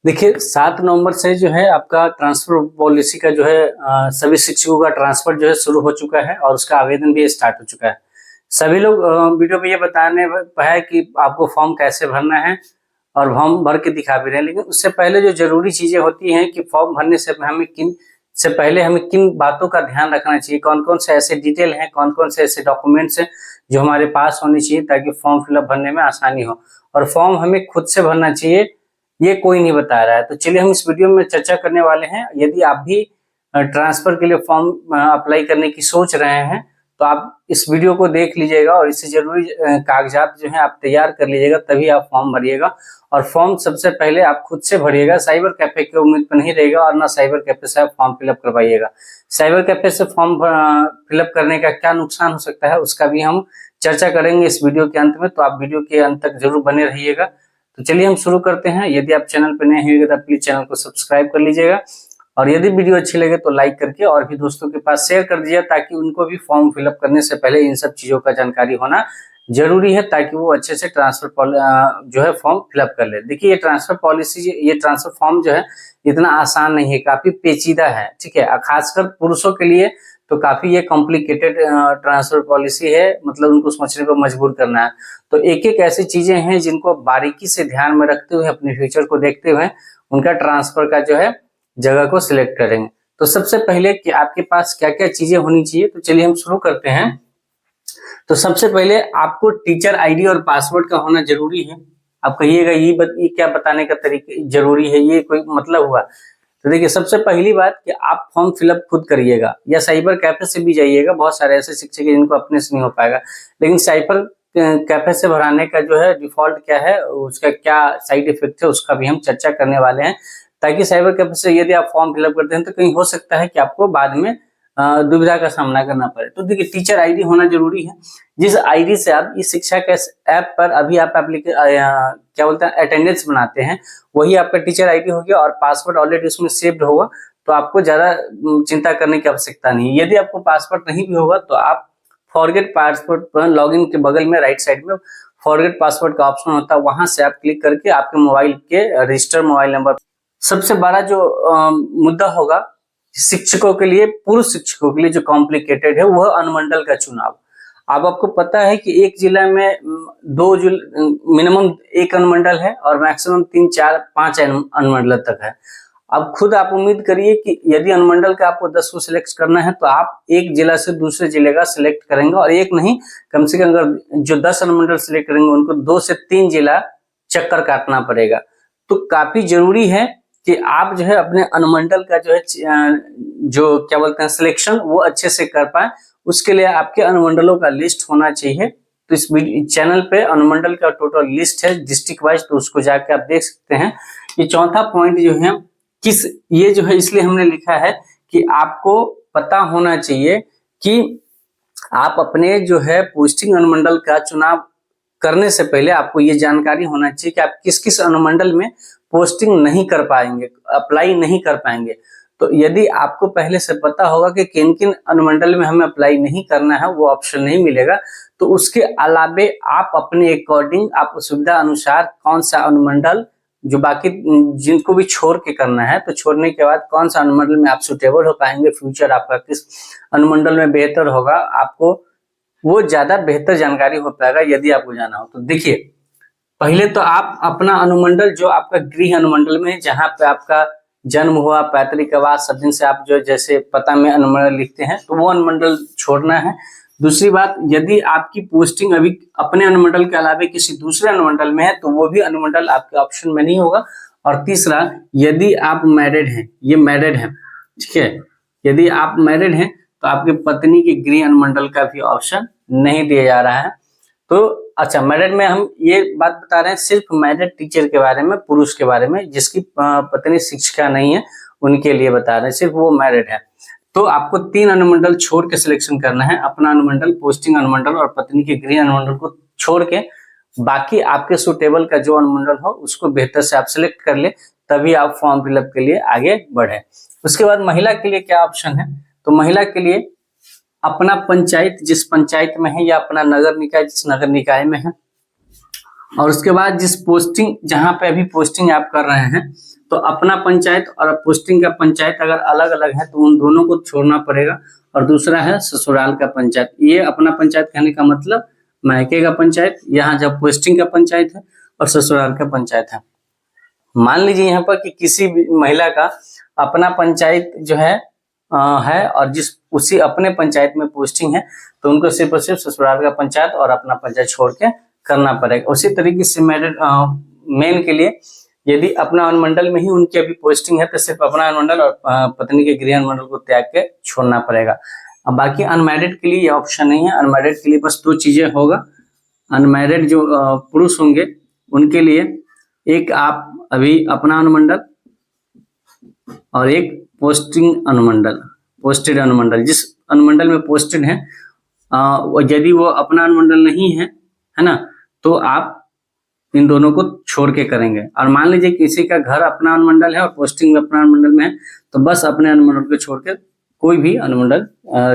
देखिए 7 नवंबर से जो है आपका ट्रांसफर पॉलिसी का जो है सभी शिक्षकों का ट्रांसफर जो है शुरू हो चुका है और उसका आवेदन भी स्टार्ट हो चुका है। सभी लोग वीडियो में ये बताने है कि आपको फॉर्म कैसे भरना है और फॉर्म भर के दिखा भी रहे हैं, लेकिन उससे पहले जो जरूरी चीजें होती हैं कि फॉर्म भरने से हमें किन बातों का ध्यान रखना चाहिए, कौन कौन से ऐसे डिटेल हैं, कौन कौन से ऐसे डॉक्यूमेंट्स हैं जो हमारे पास होने चाहिए ताकि फॉर्म फिलअप भरने में आसानी हो। और फॉर्म हमें खुद से भरना चाहिए, ये कोई नहीं बता रहा है। तो चलिए हम इस वीडियो में चर्चा करने वाले हैं। यदि आप भी ट्रांसफर के लिए फॉर्म अप्लाई करने की सोच रहे हैं तो आप इस वीडियो को देख लीजिएगा और इससे जरूरी कागजात जो है आप तैयार कर लीजिएगा, तभी आप फॉर्म भरिएगा। और फॉर्म सबसे पहले आप खुद से भरिएगा, साइबर कैफे की उम्मीद पर नहीं रहेगा और ना साइबर कैफे से आप फॉर्म फिलअप करवाइएगा। साइबर कैफे से फॉर्म फिलअप करने का क्या नुकसान हो सकता है उसका भी हम चर्चा करेंगे इस वीडियो के अंत में, तो आप वीडियो के अंत तक जरूर बने रहिएगा। तो चलिए हम शुरू करते हैं। यदि आप चैनल पर नए हैं तो प्लीज चैनल को सब्सक्राइब कर लीजिएगा और यदि वीडियो अच्छी लगे तो लाइक करके और भी दोस्तों के पास शेयर कर दीजिए ताकि उनको भी फॉर्म फिलअप करने से पहले इन सब चीजों का जानकारी होना जरूरी है, ताकि वो अच्छे से ट्रांसफर जो है फॉर्म फिलअप कर ले। देखिए ये ट्रांसफर फॉर्म जो है इतना आसान नहीं है, काफी पेचीदा है, ठीक है। खासकर पुरुषों के लिए तो काफी ये कॉम्प्लिकेटेड ट्रांसफर पॉलिसी है, मतलब उनको सोचने पर मजबूर करना है। तो एक एक ऐसी चीजें हैं जिनको बारीकी से ध्यान में रखते हुए अपने फ्यूचर को देखते हुए उनका ट्रांसफर का जो है जगह को सिलेक्ट करेंगे। तो सबसे पहले कि आपके पास क्या क्या चीजें होनी चाहिए, तो चलिए हम शुरू करते हैं। तो सबसे पहले आपको टीचर आईडी और पासवर्ड का होना जरूरी है। आप कहिएगा ये क्या बताने का तरीका जरूरी है, ये कोई मतलब हुआ? तो देखिए सबसे पहली बात कि आप फॉर्म फिलअप खुद करिएगा या साइबर कैफे से भी जाइएगा। बहुत सारे ऐसे शिक्षक हैं जिनको अपने से नहीं हो पाएगा, लेकिन साइबर कैफे से भराने का जो है डिफॉल्ट क्या है, उसका क्या साइड इफेक्ट है, उसका भी हम चर्चा करने वाले हैं। ताकि साइबर कैफे से यदि आप फॉर्म फिलअप करते हैं तो कहीं हो सकता है कि आपको बाद में दुविधा का सामना करना पड़े। तो देखिए टीचर आईडी होना जरूरी है, जिस आईडी से आप इस शिक्षा के ऐप पर अभी आप क्या बोलते हैं अटेंडेंस बनाते हैं, वही आपका टीचर आईडी हो गया और पासवर्ड ऑलरेडी उसमें सेव्ड होगा। तो आपको ज्यादा चिंता करने की आवश्यकता नहीं। यदि आपको पासवर्ड नहीं भी होगा तो आप फॉरगेट पासवर्ड पर लॉगिन के बगल में राइट साइड में फॉरगेट पासवर्ड का ऑप्शन होता है, वहां से आप क्लिक करके आपके मोबाइल के रजिस्टर मोबाइल नंबर। सबसे बड़ा जो मुद्दा होगा शिक्षकों के लिए, पूर्व शिक्षकों के लिए जो कॉम्प्लिकेटेड है, वह अनुमंडल का चुनाव। अब आपको पता है कि एक जिला में मिनिमम एक अनुमंडल है और मैक्सिमम 3 4 5 अनुमंडल तक है। अब खुद आप उम्मीद करिए कि यदि अनुमंडल का आपको 10 को सिलेक्ट करना है तो आप एक जिला से दूसरे जिले का सिलेक्ट करेंगे, और एक नहीं कम से कम अगर जो 10 अनुमंडल सिलेक्ट करेंगे उनको 2 से 3 जिला चक्कर काटना पड़ेगा। तो काफी जरूरी है कि आप जो है अपने अनुमंडल का जो है जो क्या बोलते हैं सिलेक्शन वो अच्छे से कर पाए। उसके लिए आपके अनुमंडलों का लिस्ट होना चाहिए। तो इस चैनल पे अनुमंडल का टोटल लिस्ट है डिस्ट्रिक्ट वाइज, तो उसको जाके आप देख सकते हैं। ये चौथा पॉइंट जो है ये जो है इसलिए हमने लिखा है कि आपको पता होना चाहिए कि आप अपने जो है पोस्टिंग अनुमंडल का चुनाव करने से पहले आपको ये जानकारी होना चाहिए कि आप किस किस अनुमंडल में पोस्टिंग नहीं कर पाएंगे, अप्लाई नहीं कर पाएंगे। तो यदि आपको पहले से पता होगा कि किन किन अनुमंडल में हमें अप्लाई नहीं करना है, वो ऑप्शन नहीं मिलेगा। तो उसके अलावे आप अपने अकॉर्डिंग आप सुविधा अनुसार कौन सा अनुमंडल जो बाकी जिनको भी छोड़ के करना है, तो छोड़ने के बाद कौन सा अनुमंडल में आप सुटेबल हो पाएंगे, फ्यूचर आपका किस अनुमंडल में बेहतर होगा, आपको वो ज्यादा बेहतर जानकारी हो पाएगा यदि आपको जाना हो। तो देखिए पहले तो आप अपना अनुमंडल जो आपका गृह अनुमंडल में, जहां पे आपका जन्म हुआ, पैतृक आवास, सब दिन से आप जो जैसे पता में अनुमंडल लिखते हैं, तो वो अनुमंडल छोड़ना है। दूसरी बात, यदि आपकी पोस्टिंग अभी अपने अनुमंडल के अलावा किसी दूसरे अनुमंडल में है तो वो भी अनुमंडल आपके ऑप्शन में नहीं होगा। और तीसरा, यदि आप मैरिड हैं, ये मैरिड है, ठीक है, यदि आप मैरिड हैं तो आपकी पत्नी के गृह अनुमंडल का भी ऑप्शन नहीं दिया जा रहा है। तो अच्छा, मैरिड में हम ये बात बता रहे हैं सिर्फ मैरिड टीचर के बारे में, पुरुष के बारे में, जिसकी पत्नी शिक्षिका नहीं है उनके लिए बता रहे हैं, सिर्फ वो मैरिड है। तो आपको 3 अनुमंडल छोड़ के सिलेक्शन करना है, अपना अनुमंडल, पोस्टिंग अनुमंडल और पत्नी के गृह अनुमंडल को छोड़ के। बाकी आपके सुटेबल का जो अनुमंडल हो उसको बेहतर से आप सिलेक्ट कर ले, तभी आप फॉर्म फिलअप के लिए आगे बढ़े। उसके बाद महिला के लिए क्या ऑप्शन है, तो महिला के लिए अपना पंचायत जिस पंचायत में है या अपना नगर निकाय जिस नगर निकाय में है और उसके बाद जिस पोस्टिंग, जहाँ पे अभी पोस्टिंग आप कर रहे हैं, तो अपना पंचायत और पोस्टिंग का पंचायत अगर अलग अलग है तो उन दोनों को छोड़ना पड़ेगा। और दूसरा है ससुराल का पंचायत। ये अपना पंचायत कहने का मतलब मायके का पंचायत, यहाँ जब पोस्टिंग का पंचायत है, और ससुराल का पंचायत है। मान लीजिए यहाँ पर कि किसी भी महिला का अपना पंचायत जो है और जिस उसी अपने पंचायत में पोस्टिंग है, तो उनको सिर्फ और सिर्फ ससुराल का पंचायत और अपना पंचायत छोड़ के करना पड़ेगा। उसी तरीके से मेन के लिए यदि अपना अनुमंडल में ही उनकी अभी पोस्टिंग है तो सिर्फ अपना अनुमंडल और पत्नी के गृह अनुमंडल को त्याग के छोड़ना पड़ेगा। अब बाकी अनमैरिड के लिए ये ऑप्शन नहीं है। अनमैरिड के लिए बस 2 चीजें होगा। अनमैरिड जो पुरुष होंगे उनके लिए एक आप अभी अपना अनुमंडल और एक पोस्टिंग अनुमंडल, पोस्टेड अनुमंडल। जिस अनुमंडल में पोस्टेड है यदि वो अपना अनुमंडल नहीं है, है ना, तो आप इन दोनों को छोड़ के करेंगे। और मान लीजिए किसी का घर अपना अनुमंडल है और पोस्टिंग में अपना अनुमंडल में है, तो बस अपने अनुमंडल को छोड़ के कोई भी अनुमंडल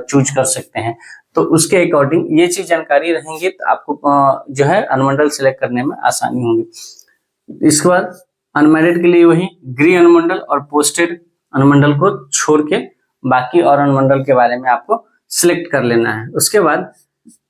चूज कर सकते हैं। तो उसके अकॉर्डिंग ये चीज जानकारी रहेंगी तो आपको जो है अनुमंडल सिलेक्ट करने में आसानी होगी। इसके बाद अनमैरिड के लिए वही गृह अनुमंडल और पोस्टेड अनुमंडल को छोड़ के बाकी और अनुमंडल के बारे में आपको सिलेक्ट कर लेना है। उसके बाद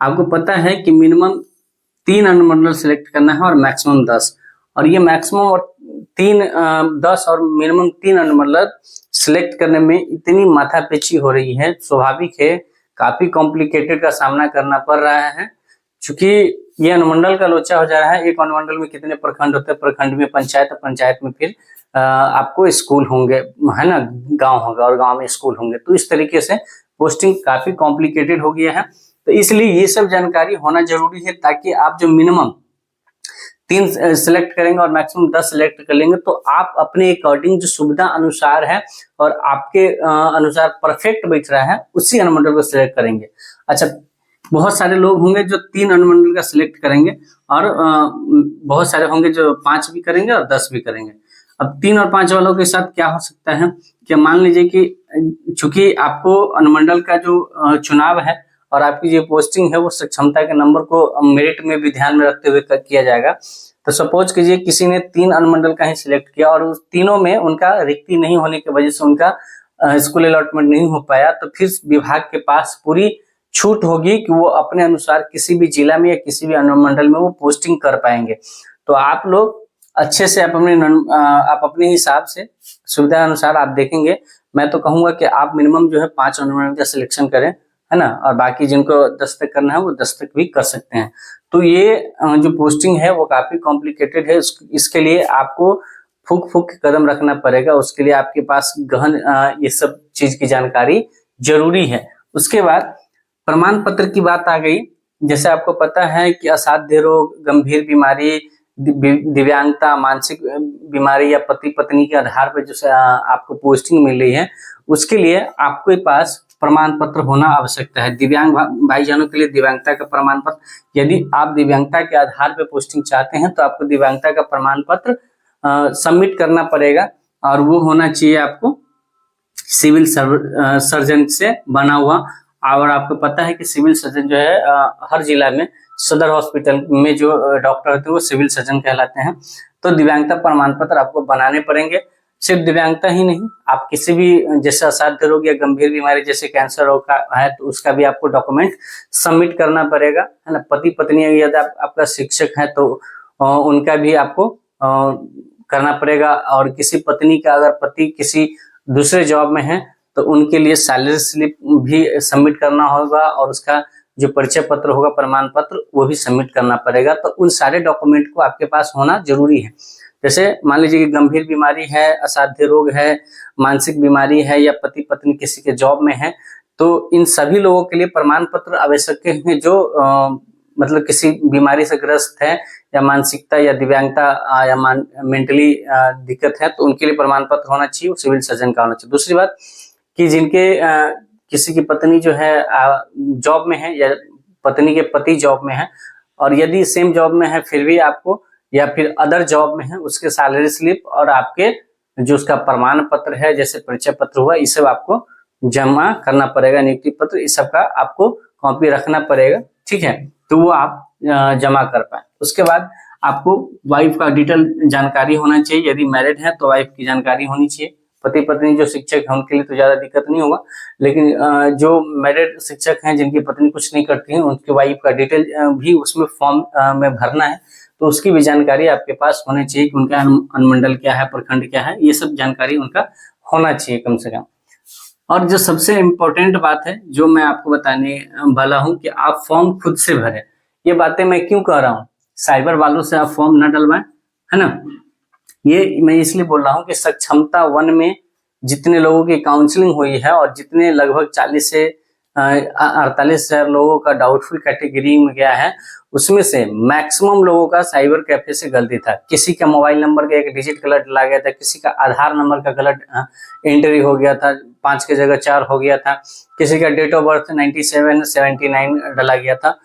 आपको पता है कि मिनिमम 3 अनुमंडल सिलेक्ट करना है और मैक्सिमम 10। और ये मैक्सिमम और 10 और मिनिमम 3 अनुमंडल सिलेक्ट करने में इतनी माथापेची हो रही है, स्वाभाविक है, काफी कॉम्प्लिकेटेड का सामना करना पड़ रहा है। चूंकि ये अनुमंडल का लोचा हो जा रहा है। एक अनुमंडल में कितने प्रखंड होते हैं, प्रखंड में पंचायत, पंचायत में फिर आपको स्कूल होंगे, है ना, गांव होगा और गांव में स्कूल होंगे। तो इस तरीके से पोस्टिंग काफी कॉम्प्लिकेटेड हो गया है। तो इसलिए ये सब जानकारी होना जरूरी है, ताकि आप जो मिनिमम 3 सिलेक्ट करेंगे और मैक्सिमम 10 सिलेक्ट कर लेंगे, तो आप अपने अकॉर्डिंग जो सुविधा अनुसार है और आपके अनुसार परफेक्ट बैठ रहा है, उसी अनुमंडल को सिलेक्ट करेंगे। अच्छा, बहुत सारे लोग होंगे जो 3 अनुमंडल का सिलेक्ट करेंगे और बहुत सारे होंगे जो 5 भी करेंगे और 10 भी करेंगे। अब 3 और 5 वालों के साथ क्या हो सकता है कि मान लीजिए कि चूंकि आपको अनुमंडल का जो चुनाव है और आपकी जो पोस्टिंग है वो सक्षमता के नंबर को मेरिट में भी ध्यान में रखते हुए किया जाएगा। तो सपोज कीजिए किसी ने 3 अनुमंडल का ही सिलेक्ट किया और उस तीनों में उनका रिक्ति नहीं होने की वजह से उनका स्कूल अलॉटमेंट नहीं हो पाया, तो फिर विभाग के पास पूरी छूट होगी कि वो अपने अनुसार किसी भी जिला में या किसी भी अनुमंडल में वो पोस्टिंग कर पाएंगे। तो आप लोग अच्छे से आप अपने हिसाब से सुविधा अनुसार आप देखेंगे। मैं तो कहूंगा कि आप मिनिमम जो है 5 अनुमंडल का सिलेक्शन करें, है ना, और बाकी जिनको 10 तक करना है वो 10 तक भी कर सकते हैं। तो ये जो पोस्टिंग है वो काफी कॉम्प्लिकेटेड है। इसके लिए आपको फूक कदम रखना पड़ेगा। उसके लिए आपके पास गहन ये सब चीज की जानकारी जरूरी है। उसके बाद प्रमाण पत्र की बात आ गई। जैसे आपको पता है कि असाध्य रोग, गंभीर बीमारी, दिव्यांगता, मानसिक बीमारी या पति पत्नी के आधार पर जो आपको पोस्टिंग मिल रही है, उसके लिए आपके पास प्रमाण पत्र होना आवश्यकता है। दिव्यांग भाईजानों के लिए दिव्यांगता का प्रमाण पत्र। यदि आप दिव्यांगता के आधार पर पोस्टिंग चाहते हैं तो आपको दिव्यांगता का प्रमाण पत्र सबमिट करना पड़ेगा। और वो होना चाहिए आपको सिविल सर्जन से बना हुआ। और आपको पता है कि सिविल सर्जन जो है हर जिला में सदर हॉस्पिटल में जो डॉक्टर होते हैं वो सिविल सर्जन कहलाते हैं। तो दिव्यांगता प्रमाण पत्र आपको बनाने पड़ेंगे। सिर्फ दिव्यांगता ही नहीं, आप किसी भी जैसे असाध्य रोग या गंभीर बीमारी जैसे कैंसर रोग का है तो उसका भी आपको डॉक्यूमेंट सबमिट करना पड़ेगा, है ना। पति पत्नी यदि आपका शिक्षक है तो उनका भी आपको करना पड़ेगा। और किसी पत्नी का अगर पति किसी दूसरे जॉब में है तो उनके लिए सैलरी स्लिप भी सबमिट करना होगा और उसका जो परिचय पत्र होगा, प्रमाण पत्र, वो भी सबमिट करना पड़ेगा। तो उन सारे डॉक्यूमेंट को आपके पास होना जरूरी है। जैसे मान लीजिए कि गंभीर बीमारी है, असाध्य रोग है, मानसिक बीमारी है या पति पत्नी किसी के जॉब में है, तो इन सभी लोगों के लिए प्रमाण पत्र आवश्यक है। जो मतलब किसी बीमारी से ग्रस्त है या मानसिकता या दिव्यांगता या मेंटली दिक्कत है, तो उनके लिए प्रमाण पत्र होना चाहिए, सिविल सर्जन का होना चाहिए। दूसरी बात कि जिनके किसी की पत्नी जो है जॉब में है या पत्नी के पति जॉब में है और यदि सेम जॉब में है फिर भी आपको, या फिर अदर जॉब में है, उसके सैलरी स्लिप और आपके जो उसका प्रमाण पत्र है जैसे परिचय पत्र हुआ, ये सब आपको जमा करना पड़ेगा। नियुक्ति पत्र, इस सब का आपको कॉपी रखना पड़ेगा, ठीक है, तो वो आप जमा कर पाए। उसके बाद आपको वाइफ का डिटेल जानकारी होना चाहिए। यदि मैरिड है तो वाइफ की जानकारी होनी चाहिए। पति पत्नी जो शिक्षक है उनके लिए तो ज्यादा दिक्कत नहीं होगा, लेकिन जो मैरिड शिक्षक हैं जिनकी पत्नी कुछ नहीं करती है, उनकी वाइफ का डिटेल भी उसमें फॉर्म में भरना है, तो उसकी भी जानकारी आपके पास होनी चाहिए कि उनका अनुमंडल क्या है, प्रखंड क्या है, ये सब जानकारी उनका होना चाहिए कम से कम। और जो सबसे इम्पोर्टेंट बात है जो मैं आपको बताने वाला हूँ कि आप फॉर्म खुद से भरें। ये बातें मैं क्यों कह रहा हूँ, साइबर वालों से आप फॉर्म न डलवाएं, है ना। ये मैं इसलिए बोल रहा हूँ कि सक्षमता 1 में जितने लोगों की काउंसलिंग हुई है और जितने लगभग 40 से 48,000 लोगों का डाउटफुल कैटेगरी में गया है, उसमें से मैक्सिमम लोगों का साइबर कैफे से गलती था। किसी का मोबाइल नंबर का एक डिजिट गलत डला गया था, किसी का आधार नंबर का गलत एंट्री हो गया था, 5 की जगह 4 हो गया था, किसी का डेट ऑफ बर्थ 97 79 डला गया था।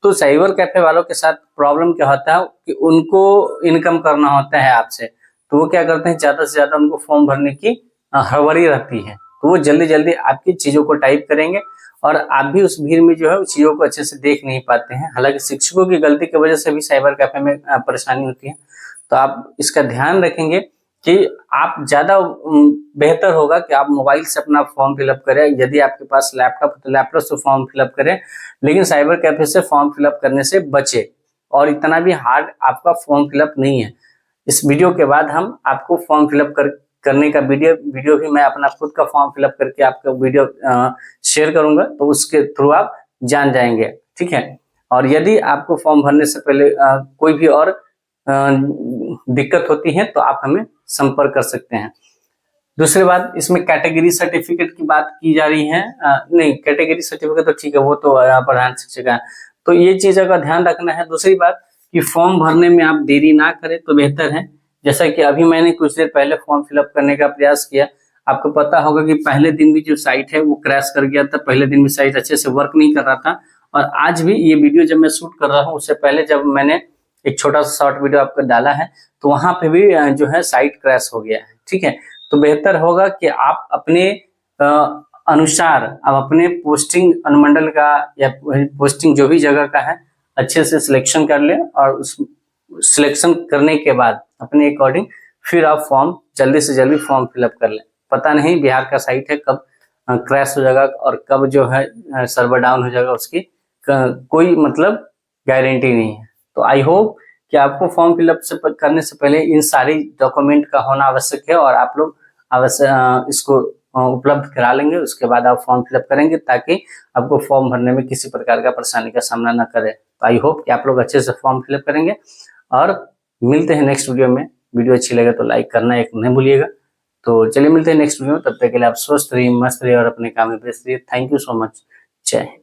तो साइबर कैफे वालों के साथ प्रॉब्लम क्या होता है कि उनको इनकम करना होता है आपसे, तो वो क्या करते हैं, ज्यादा से ज्यादा उनको फॉर्म भरने की हड़बड़ी रहती है, तो वो जल्दी जल्दी आपकी चीजों को टाइप करेंगे और आप भी उस भीड़ में जो है उस चीजों को अच्छे से देख नहीं पाते हैं। हालांकि शिक्षकों की गलती की वजह से भी साइबर कैफे में परेशानी होती है, तो आप इसका ध्यान रखेंगे कि आप ज्यादा बेहतर होगा कि आप मोबाइल से अपना फॉर्म फिलअप करें। यदि आपके पास लैपटॉप है तो लैपटॉप से फॉर्म फिलअप करें, लेकिन साइबर कैफे से फॉर्म फिलअप करने से बचे। और इतना भी हार्ड आपका फॉर्म फिलअप नहीं है। इस वीडियो के बाद हम आपको फॉर्म फिलअप करने का वीडियो भी मैं अपना खुद का फॉर्म फिलअप करके आपको वीडियो शेयर करूंगा, तो उसके थ्रू आप जान जाएंगे, ठीक है। और यदि आपको फॉर्म भरने से पहले कोई भी और दिक्कत होती है तो आप हमें संपर्क कर सकते हैं। दूसरी बात, इसमें कैटेगरी सर्टिफिकेट की बात की जा रही है। नहीं, कैटेगरी सर्टिफिकेट तो ठीक है, वो तो प्रधान शिक्षक है, तो ये चीजों का ध्यान रखना है। दूसरी बात कि फॉर्म भरने में आप देरी ना करें तो बेहतर है। जैसा कि अभी मैंने कुछ देर पहले फॉर्म फिलअप करने का प्रयास किया, आपको पता होगा कि पहले दिन भी जो साइट है वो क्रैश कर गया था, पहले दिन भी साइट अच्छे से वर्क नहीं कर रहा था। और आज भी ये वीडियो जब मैं शूट कर रहा हूँ, उससे पहले जब मैंने एक छोटा सा शॉर्ट वीडियो आपको डाला है, तो वहां पे भी जो है साइट क्रैश हो गया है, ठीक है। तो बेहतर होगा कि आप अपने अनुसार आप अपने पोस्टिंग अनुमंडल का या पोस्टिंग जो भी जगह का है अच्छे से सिलेक्शन कर लें, और उस सिलेक्शन करने के बाद अपने अकॉर्डिंग फिर आप फॉर्म जल्दी से जल्दी फॉर्म फिलअप कर लें। पता नहीं बिहार का साइट है कब क्रैश हो जाएगा और कब जो है सर्वर डाउन हो जाएगा, उसकी कोई मतलब गारंटी नहीं है। तो आई होप कि आपको फॉर्म फिलअप करने से पहले इन सारी डॉक्यूमेंट का होना आवश्यक है, और आप लोग अवश्य इसको उपलब्ध करा लेंगे। उसके बाद आप फॉर्म फिलअप करेंगे ताकि आपको फॉर्म भरने में किसी प्रकार का परेशानी का सामना न करे। तो आई होप कि आप लोग अच्छे से फॉर्म फिलअप करेंगे, और मिलते हैं नेक्स्ट वीडियो में। वीडियो अच्छी लगे तो लाइक करना एक नहीं भूलिएगा। तो चलिए मिलते हैं नेक्स्ट वीडियो में, तब तक के लिए आप स्वस्थ रहिए, मस्त रहिए और अपने काम में व्यस्त रहिए। Thank you so much. जय हिंद।